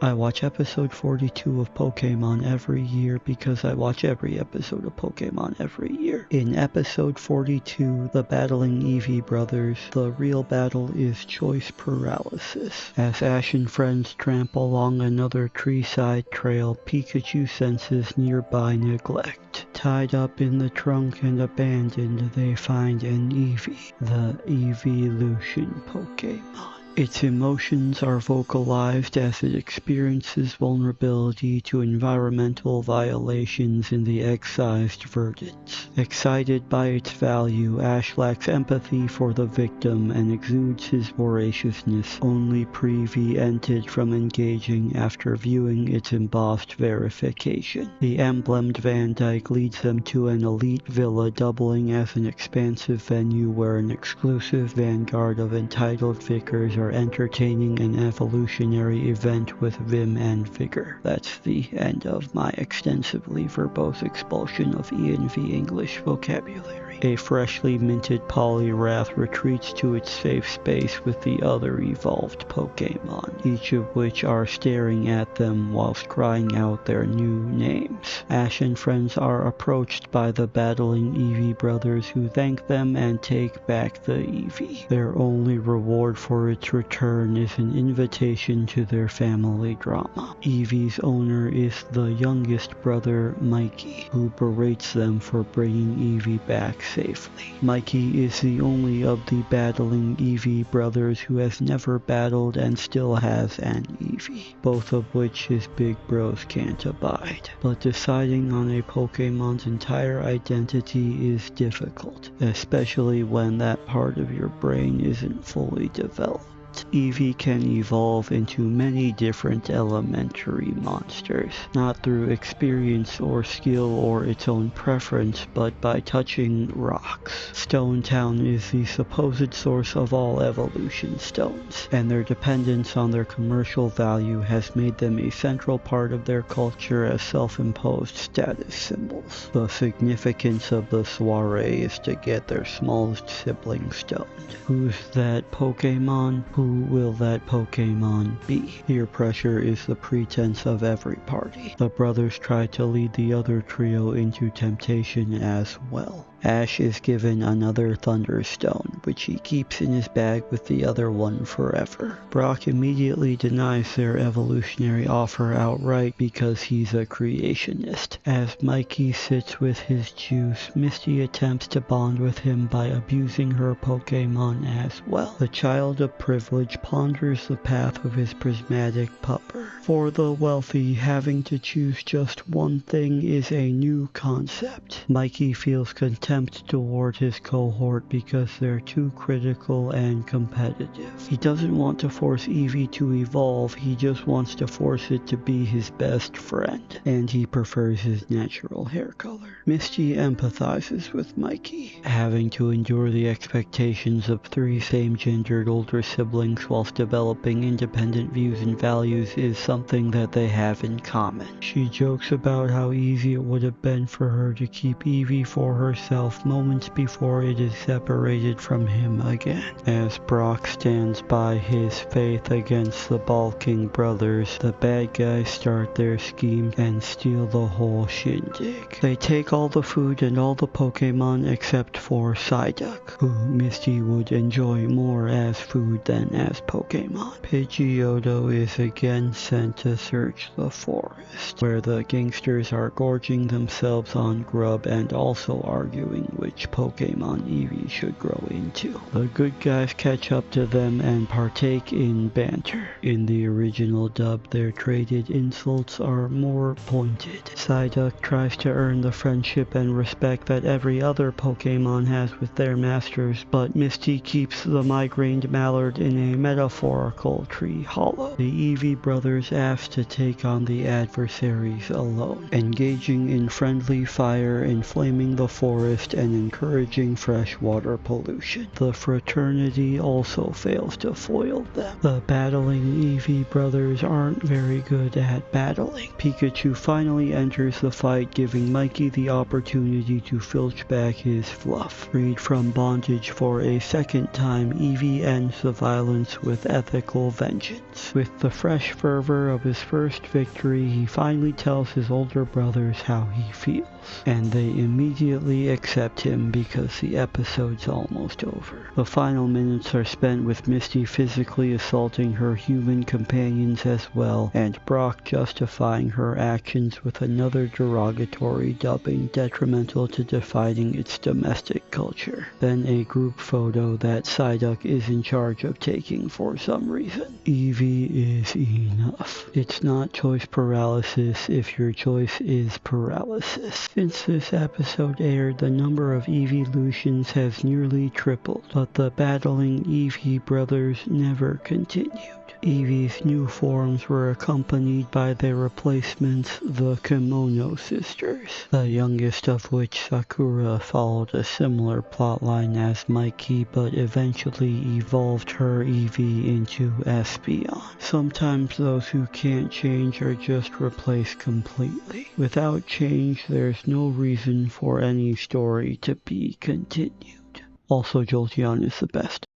I watch episode 42 of Pokemon every year because I watch every episode of Pokemon every year. In episode 42, the battling Eevee brothers, the real battle is choice paralysis. As Ash and friends tramp along another tree-side trail, Pikachu senses nearby neglect. Tied up in the trunk and abandoned, they find an Eevee, the Eeveelution Pokemon. Its emotions are vocalized as it experiences vulnerability to environmental violations in the excised verdants. Excited by its value, Ash lacks empathy for the victim and exudes his voraciousness, only prevented from engaging after viewing its embossed verification. The emblemed Van Dyke leads them to an elite villa, doubling as an expansive venue where an exclusive vanguard of entitled vicars are entertaining an evolutionary event with vim and vigor. That's the end of my extensively verbose expulsion of E&V English vocabulary. A freshly minted Poliwrath retreats to its safe space with the other evolved Pokemon, each of which are staring at them whilst crying out their new names. Ash and friends are approached by the battling Eevee brothers, who thank them and take back the Eevee. Their only reward for its return is an invitation to their family drama. Eevee's owner is the youngest brother, Mikey, who berates them for bringing Eevee back safely. Mikey is the only of the battling Eevee brothers who has never battled and still has an Eevee, both of which his big bros can't abide. But deciding on a Pokemon's entire identity is difficult, especially when that part of your brain isn't fully developed. Eevee can evolve into many different elementary monsters, not through experience or skill or its own preference, but by touching rocks. Stone Town is the supposed source of all evolution stones, and their dependence on their commercial value has made them a central part of their culture as self-imposed status symbols. The significance of the soiree is to get their smallest sibling stoned. Who's that Pokemon? Who will that Pokemon be? Peer pressure is the pretense of every party. The brothers try to lead the other trio into temptation as well. Ash is given another Thunderstone, which he keeps in his bag with the other one forever. Brock immediately denies their evolutionary offer outright because he's a creationist. As Mikey sits with his juice, Misty attempts to bond with him by abusing her Pokemon as well. The child of privilege ponders the path of his prismatic pupper. For the wealthy, having to choose just one thing is a new concept. Mikey feels contempt toward his cohort because they're too critical and competitive. He doesn't want to force Eevee to evolve, he just wants to force it to be his best friend, and he prefers his natural hair color. Misty empathizes with Mikey. Having to endure the expectations of three same-gendered older siblings whilst developing independent views and values is something that they have in common. She jokes about how easy it would have been for her to keep Eevee for herself moments before it is separated from him again. As Brock stands by his faith against the balking brothers, the bad guys start their scheme and steal the whole shindig. They take all the food and all the Pokemon except for Psyduck, who Misty would enjoy more as food than as Pokemon. Pidgeotto is again sent to search the forest, where the gangsters are gorging themselves on grub and also arguing which Pokemon Eevee should grow into. The good guys catch up to them and partake in banter. In the original dub, their traded insults are more pointed. Psyduck tries to earn the friendship and respect that every other Pokemon has with their masters, but Misty keeps the migrained mallard in a metaphorical tree hollow. The Eevee brothers ask to take on the adversaries alone, engaging in friendly fire, inflaming the forest forest and encouraging freshwater pollution. The fraternity also fails to foil them. The battling Eevee brothers aren't very good at battling. Pikachu finally enters the fight, giving Mikey the opportunity to filch back his fluff. Freed from bondage for a second time, Eevee ends the violence with ethical vengeance. With the fresh fervor of his first victory, he finally tells his older brothers how he feels, and they immediately accept him because the episode's almost over. The final minutes are spent with Misty physically assaulting her human companions as well, and Brock justifying her actions with another derogatory dubbing detrimental to defining its domestic culture. Then a group photo that Psyduck is in charge of taking for some reason. Eevee is enough. It's not choice paralysis if your choice is paralysis. Since this episode aired, the number of evolutions has nearly tripled, but the battling Eevee brothers never continued. Eevee's new forms were accompanied by their replacements, the Kimono Sisters, the youngest of which, Sakura, followed a similar plotline as Mikey, but eventually evolved her Eevee into Espeon. Sometimes those who can't change are just replaced completely. Without change, there's no reason for any story to be continued. Also, Jolteon is the best.